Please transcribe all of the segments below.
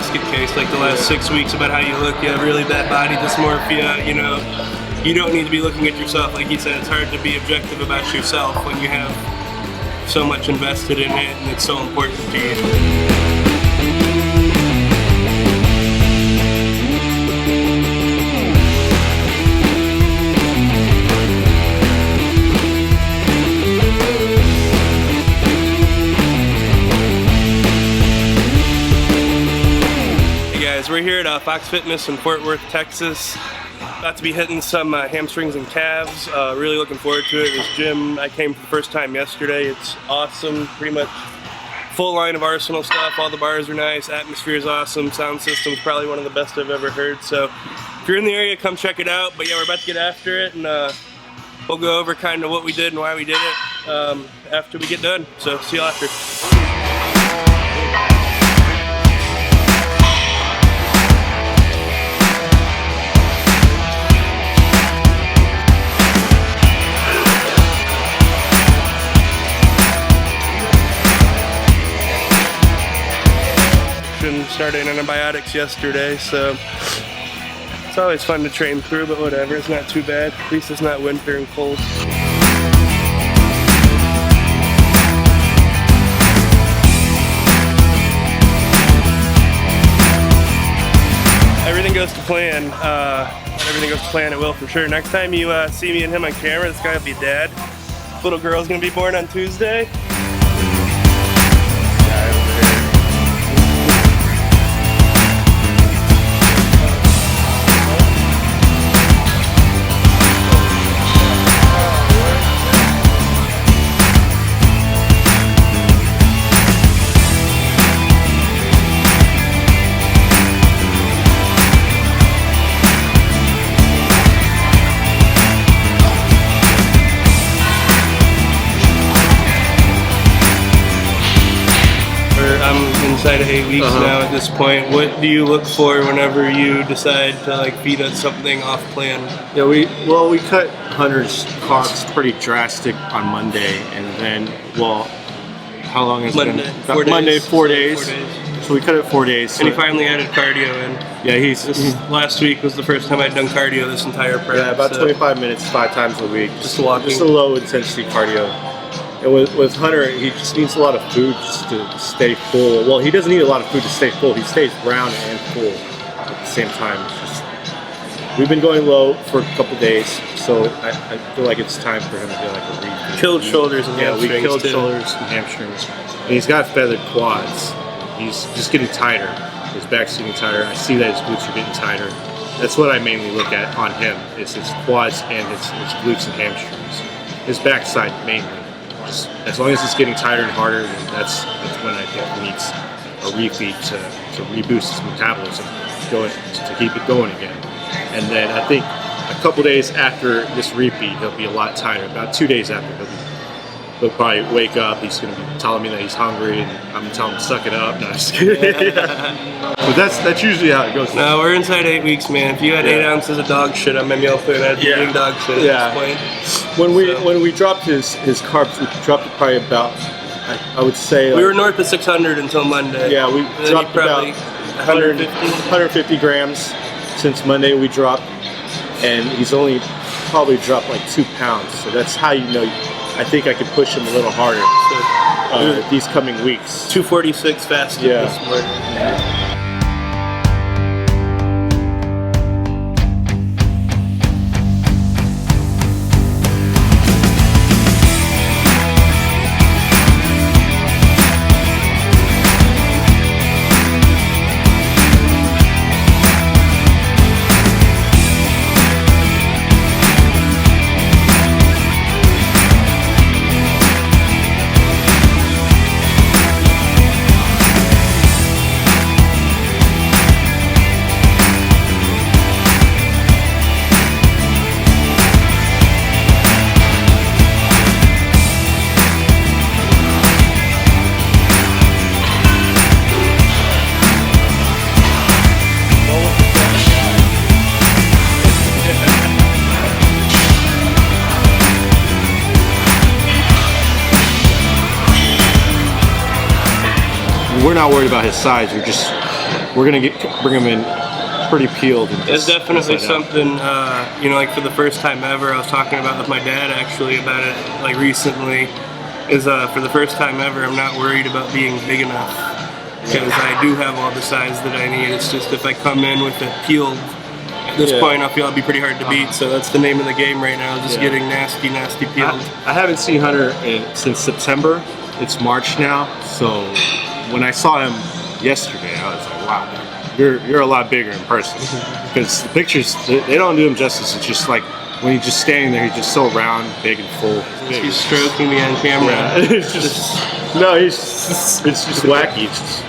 basket case like the last 6 weeks about how you look. You have really bad body dysmorphia, you know. You don't need to be looking at yourself. Like he said, it's hard to be objective about yourself when you have so much invested in it and it's so important to you. We're here at Fox Fitness in Fortworth, Texas. About to be hitting some hamstrings and calves. Really looking forward to it. This gym, I came for the first time yesterday. It's awesome. Pretty much full line of Arsenal stuff. All the bars are nice. Atmosphere is awesome. Sound system's probably one of the best I've ever heard. So if you're in the area, come check it out. But yeah, we're about to get after it, and we'll go over kind of what we did and why we did it after we get done. So see you after. Started antibiotics yesterday, so it's always fun to train through, but whatever, it's not too bad. At least it's not winter and cold. Everything goes to plan. Everything goes to plan, it will for sure. Next time you see me and him on camera, this guy will be dad. Little girl's gonna be born on Tuesday. Inside of 8 weeks now at this point. What do you look for whenever you decide to like feed us something off plan? Yeah, we cut Hunter's carbs pretty drastic on Monday, and then how long is Monday? it? Monday, 4 days. So we cut it 4 days. And he finally added cardio in. Yeah, last week was the first time I'd done cardio this entire prep. Yeah, about 25 minutes, 5 times a week. Just walking. Just a low intensity cardio. And with Hunter, he just needs a lot of food just to stay full. Well, he doesn't need a lot of food to stay full. He stays round and full at the same time. We've been going low for a couple days, so I feel like it's time for him to get like a repeat. Killed shoulders and hamstrings. Yeah, we killed shoulders and hamstrings. And he's got feathered quads. He's just getting tighter. His back's getting tighter. I see that his glutes are getting tighter. That's what I mainly look at on him, is his quads and his glutes and hamstrings. His backside mainly. As long as it's getting tighter and harder, that's when I think he needs a refeed to reboost his metabolism, to keep it going again. And then I think a couple days after this refeed, he'll be a lot tighter. About 2 days after, he'll probably wake up. He's going to be telling me that he's hungry, and I'm going to tell him to suck it up. No, I'm just kidding. But that's usually how it goes. No, we're inside 8 weeks, man. If you had 8 ounces of dog shit, I'm going to yell for it. I'd be eating dog shit at this point. When we dropped his carbs, we dropped it probably about, I would say, we were north of 600 until Monday. Yeah, we dropped about 150 grams since Monday. We dropped, and he's only probably dropped like 2 pounds. So that's how you know. I think I could push him a little harder these coming weeks. 246 fasted this morning. Yeah. We're not worried about his size. we're gonna bring him in pretty peeled. It's definitely something, you know, like for the first time ever, I was talking about with my dad actually about it, like recently, is for the first time ever, I'm not worried about being big enough, because I do have all the size that I need. It's just if I come in with it peeled, at this point I feel I'll be pretty hard to beat, so that's the name of the game right now, just getting nasty peeled. I haven't seen Hunter since September. It's March now, so when I saw him yesterday, I was like, wow. You're a lot bigger in person, because the pictures, they don't do him justice. It's just like when he's just standing there, he's just so round, big and full. He's stroking me on camera. Yeah. It's just no, it's just wacky. It's just,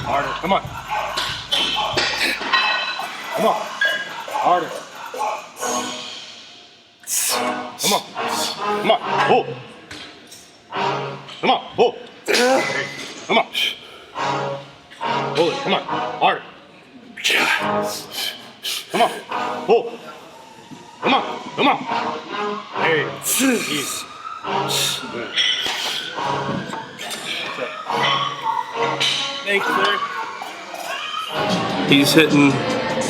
harder, come on. Come on. Harder. Come on. Come on. Pull. Come on. Pull. Come on. Pull it. Come on. Harder. Come on. Pull. Come on. Come on. Hey. Easy. Thanks, sir. He's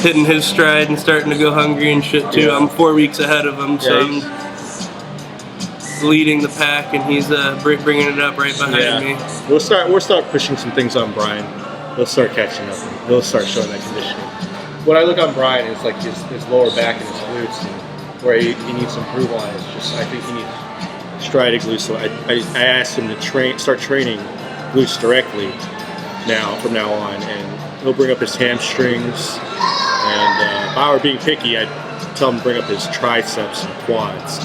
hitting his stride and starting to go hungry and shit too. I'm 4 weeks ahead of him, so I'm leading the pack, and he's bringing it up right behind me. We'll start pushing some things on Brian. He'll start catching up. He'll start showing that conditioning. What I look on Brian is like his lower back and his glutes, and where he needs to improve on is just, I think he needs striated glutes. So I asked him to start training glutes directly from now on, and he'll bring up his hamstrings. And if I were being picky, I'd tell him to bring up his triceps and quads.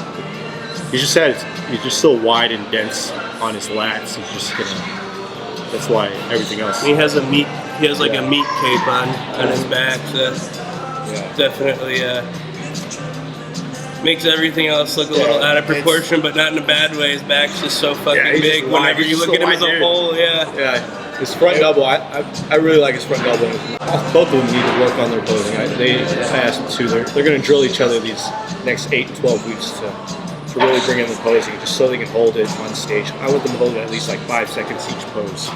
He's just so wide and dense on his lats. He's just gonna. That's why everything else. He has a meat cape on his back. So definitely makes everything else look a little out of proportion, but not in a bad way. His back's just so fucking big. Whenever you look at him as a whole, Yeah. His front double, I really like his front double. Both of them need to work on their posing. I asked them to. They're going to drill each other these next 8 to 12 weeks to really bring in the posing, just so they can hold it on stage. I want them to hold it at least like 5 seconds each pose.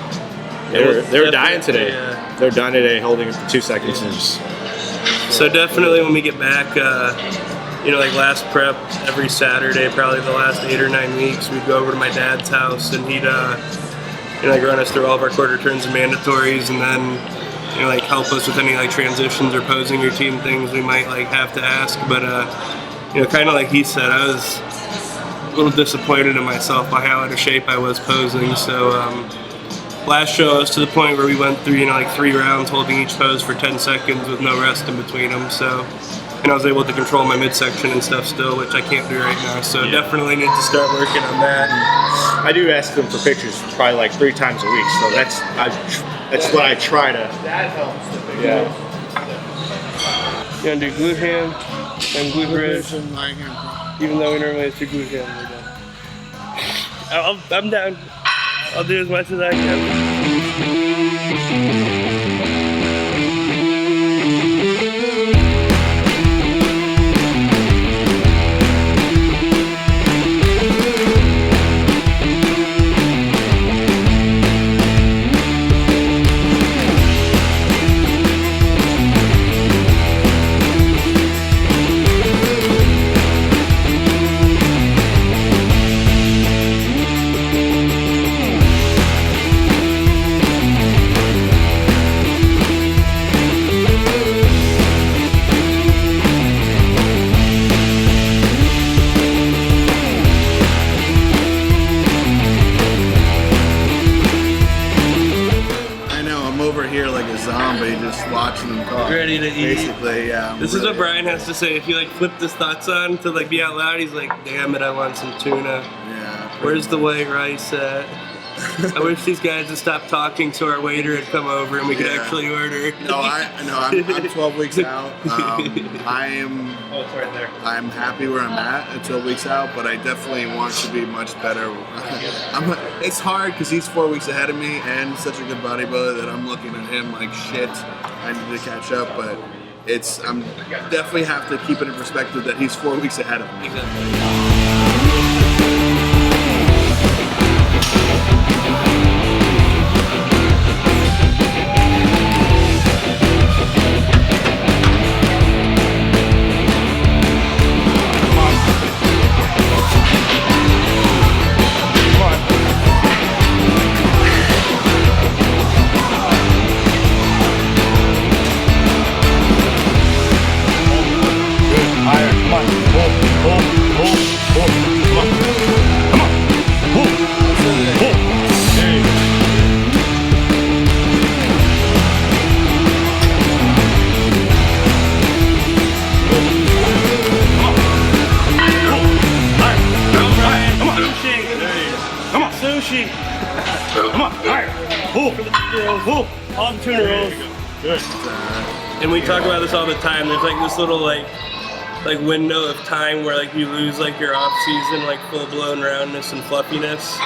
They're dying today. Yeah. They're dying today, holding it for 2 seconds. So definitely when we get back, you know, like last prep, every Saturday, probably the last 8 or 9 weeks, we'd go over to my dad's house, and he'd you know, like run us through all of our quarter turns and mandatories, and then, you know, like help us with any like transitions or posing routine things we might like have to ask. But you know, kind of like he said, I was a little disappointed in myself by how out of shape I was posing. So last show I was to the point where we went through, you know, like 3 rounds holding each pose for 10 seconds with no rest in between them. So, and I was able to control my midsection and stuff still, which I can't do right now. So definitely need to start working on that. I do ask them for pictures probably like 3 times a week, so that's what I try to. That helps. Yeah. You want to do glute ham and glute raise? Even though we normally do glute ham, we're done. I'm down. I'll do as much as I can. Ready to eat. Basically, yeah. This is what Brian has to say. If you like flipped his thoughts on to like be out loud, he's like, "Damn it, I want some tuna. Yeah. Where's the white rice at?" I wish these guys would stop talking so our waiter would come over and we could actually order. No, I'm 12 weeks out. Oh, it's right there. I'm happy where I'm at 12 weeks out, but I definitely want to be much better. It's hard because he's 4 weeks ahead of me and such a good bodybuilder that I'm looking at him like shit. I need to catch up, but I'm definitely have to keep it in perspective that he's 4 weeks ahead of me. On 2 rolls. Good. And we talk about this all the time. There's like this little like window of time where like you lose like your off season like full blown roundness and fluffiness,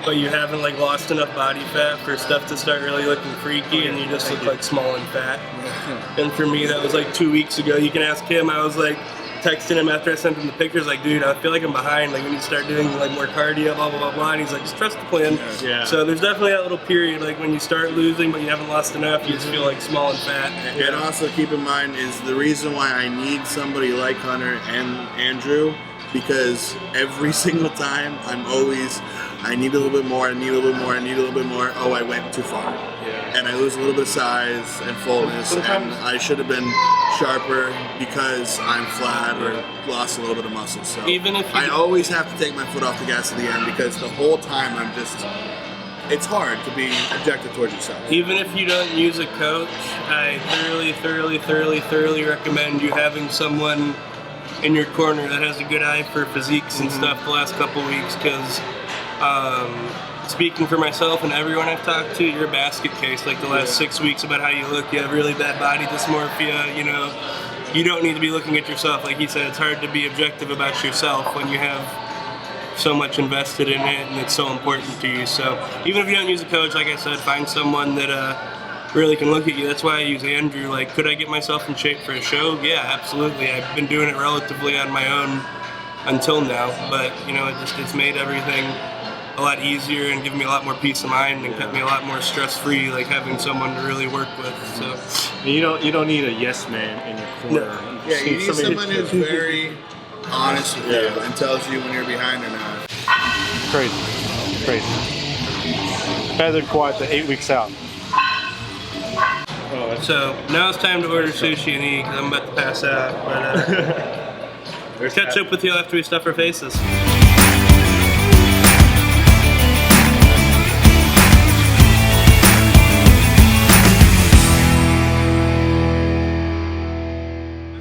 but you haven't like lost enough body fat for stuff to start really looking freaky, and you just look like small and fat. And for me, that was like 2 weeks ago. You can ask him. I was like texting him after I sent him the pictures, like, dude, I feel like I'm behind. Like, we need to start doing like more cardio, blah blah blah blah. And he's like, just trust the plan. Yeah. So there's definitely that little period, like when you start losing, but you haven't lost enough, you just feel like small and fat. And also keep in mind is the reason why I need somebody like Hunter and Andrew, because every single time I need a little bit more, I need a little bit more, I need a little bit more. Oh, I went too far. Yeah. And I lose a little bit of size and fullness, and I should have been sharper because I'm flat or lost a little bit of muscle. So even if I always have to take my foot off the gas at the end, because the whole time it's hard to be objective towards yourself. Even if you don't use a coach, I thoroughly recommend you having someone in your corner that has a good eye for physiques and stuff the last couple weeks, because speaking for myself and everyone I've talked to, you're a basket case like the last 6 weeks about how you look. You have really bad body dysmorphia, you know. You don't need to be looking at yourself. Like he said, it's hard to be objective about yourself when you have so much invested in it and it's so important to you. So even if you don't use a coach, like I said, find someone that really can look at you. That's why I use Andrew. Like, could I get myself in shape for a show? Yeah, absolutely. I've been doing it relatively on my own until now, but you know, it's made everything a lot easier and given me a lot more peace of mind and kept me a lot more stress-free, like having someone to really work with. So and you don't need a yes man in your corner. No. Yeah, you need someone who's very honest with you and tells you when you're behind or not. Crazy. Feathered quads at 8 weeks out. So now it's time to order sushi and eat because I'm about to pass out. But we'll catch up with you after we stuff our faces.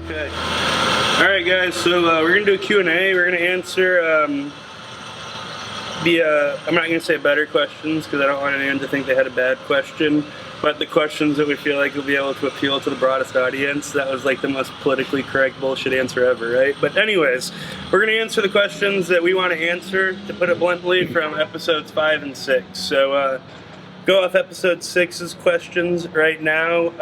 Okay. All right, guys. So we're gonna do a Q&A. We're gonna answer I'm not gonna say better questions because I don't want anyone to think they had a bad question, but the questions that we feel like will be able to appeal to the broadest audience. That was like the most politically correct bullshit answer ever, right? But anyways, we're gonna answer the questions that we want to answer, to put it bluntly, from episodes 5 and 6. So go off episode 6's questions right now.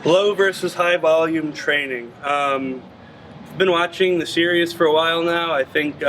Low versus high volume training. I've been watching the series for a while now. I think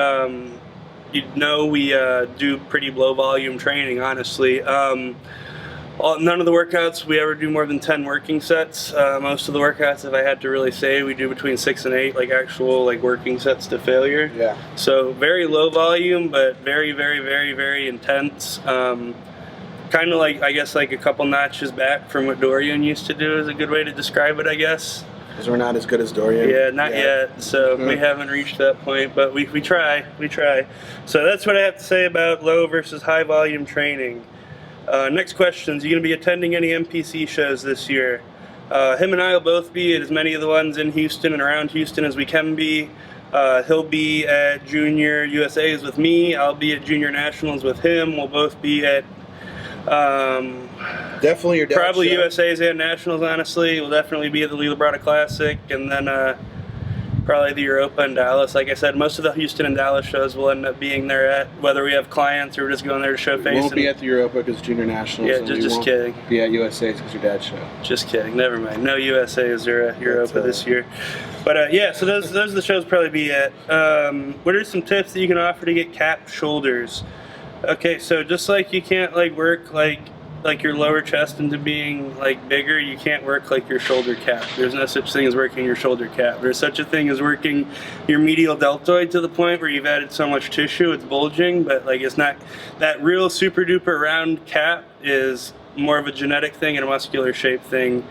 you know we do pretty low volume training, honestly. None of the workouts we ever do more than 10 working sets. Most of the workouts, if I had to really say, we do between 6 and 8, like actual like working sets to failure. Yeah. So very low volume, but very intense. Kind of like, I guess, like a couple notches back from what Dorian used to do is a good way to describe it, I guess. Because we're not as good as Dorian. Yeah, not yet. So we haven't reached that point, but we try. So that's what I have to say about low versus high volume training. Next questions. Are you going to be attending any MPC shows this year? Him and I will both be at as many of the ones in Houston and around Houston as we can be. He'll be at Junior USA's with me. I'll be at Junior Nationals with him. We'll both be at definitely your probably show. USA's and Nationals, honestly. We'll definitely be at the Labrada Classic, and then Probably the Europa and Dallas. Like I said, most of the Houston and Dallas shows will end up being there at, whether we have clients or we're just going there to show face. We won't be at the Europa because Junior Nationals. Yeah, just kidding. Be at USA because your dad's show. Just kidding. Never mind. No USA's or Europa this year. But yeah, so those are the shows probably be at. What are some tips that you can offer to get capped shoulders? Okay, so just like you can't like work like your lower chest into being like bigger, you can't work like your shoulder cap. There's no such thing as working your shoulder cap. There's such a thing as working your medial deltoid to the point where you've added so much tissue it's bulging, but like it's not that real super duper round cap is more of a genetic thing and a muscular shape thing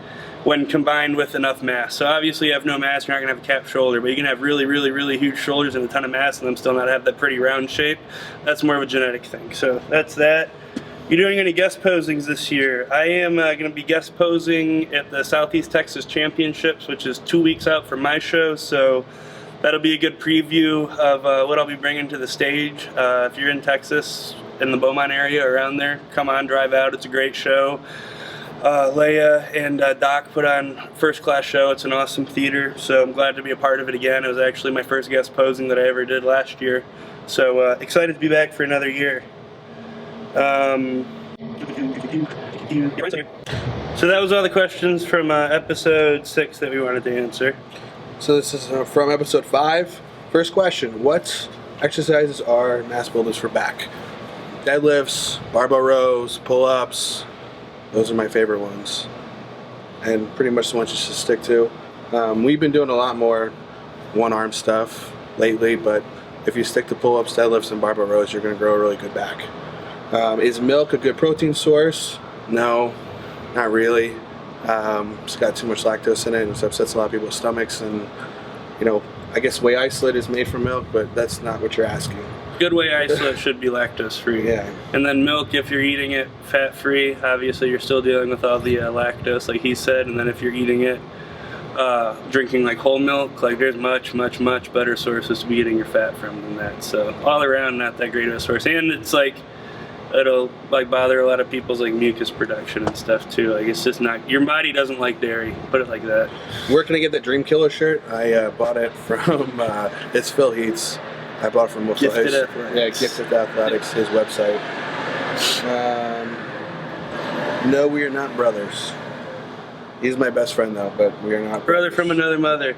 when combined with enough mass. So obviously you have no mass, you're not gonna have a capped shoulder, but you can have really, really, really huge shoulders and a ton of mass and them still not have that pretty round shape. That's more of a genetic thing. So that's that. You doing any guest posings this year? I am going to be guest posing at the Southeast Texas Championships, which is 2 weeks out from my show, so that'll be a good preview of what I'll be bringing to the stage. If you're in Texas, in the Beaumont area, around there, come on, drive out. It's a great show. Leia and Doc put on first-class show. It's an awesome theater, so I'm glad to be a part of it again. It was actually my first guest posing that I ever did last year, so excited to be back for another year. So that was all the questions from episode 6 that we wanted to answer. So this is from episode 5. First question: what exercises are mass builders for back? Deadlifts, barbell rows, pull-ups. Those are my favorite ones, and pretty much the ones you should stick to. We've been doing a lot more one-arm stuff lately, but if you stick to pull-ups, deadlifts, and barbell rows, you're going to grow a really good back. Is milk a good protein source? No, not really. It's got too much lactose in it, and it upsets a lot of people's stomachs. And you know, I guess whey isolate is made from milk, but that's not what you're asking. Good whey isolate should be lactose free. Yeah. And then milk, if you're eating it fat free, obviously you're still dealing with all the lactose, like he said. And then if you're eating it, drinking like whole milk, like there's much better sources to be getting your fat from than that. So all around, not that great of a source. And it's like, it'll like bother a lot of people's like mucus production and stuff too. Like it's just not, your body doesn't like dairy, put it like that. Where can I get that Dream Killer shirt? I bought it from it's Phil Heath's. I bought it from Gifted Athletics. Yeah, Gifted Athletics, his website. No, we are not brothers. He's my best friend though, but we are not Brother brothers. from another mother.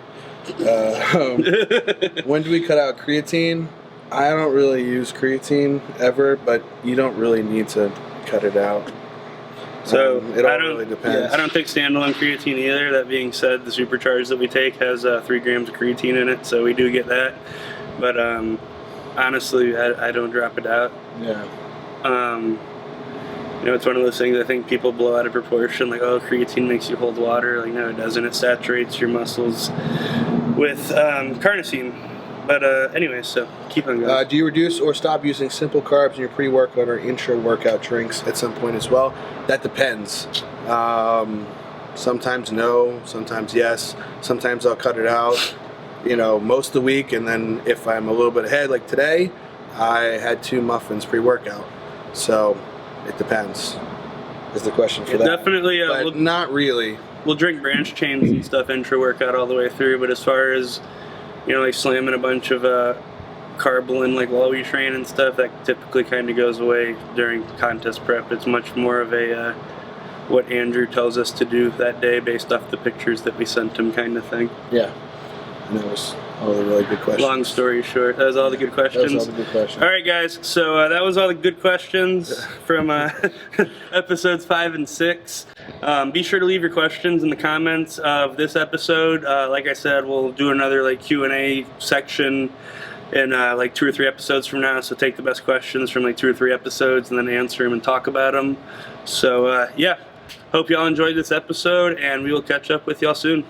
When do we cut out creatine? I don't really use creatine ever, but you don't really need to cut it out. So it all really depends. Yeah, I don't take standalone creatine either. That being said, the supercharge that we take has 3 grams of creatine in it, so we do get that. But honestly, I don't drop it out. Yeah. You know, it's one of those things I think people blow out of proportion. Like, oh, creatine makes you hold water. Like, no, it doesn't. It saturates your muscles with carnosine. But anyway, so keep on going. Do you reduce or stop using simple carbs in your pre-workout or intra-workout drinks at some point as well? That depends. Sometimes no, sometimes yes. Sometimes I'll cut it out, you know, most of the week, and then if I'm a little bit ahead, like today, I had 2 muffins pre-workout. So it depends. Is the question for that? Definitely. But not really. We'll drink branch chains and stuff intra-workout all the way through, but as far as, you know, like slamming a bunch of carbolin like while we train and stuff, that typically kind of goes away during contest prep. It's much more of a what Andrew tells us to do that day based off the pictures that we sent him kind of thing. Yeah. And that was all the really good questions. Long story short, that was all the good questions. That was all the good questions. All right, guys. So that was all the good questions from episodes 5 and 6. Be sure to leave your questions in the comments of this episode. Like I said, we'll do another like Q&A section in like 2 or 3 episodes from now. So take the best questions from like 2 or 3 episodes and then answer them and talk about them. So yeah, hope y'all enjoyed this episode, and we will catch up with y'all soon.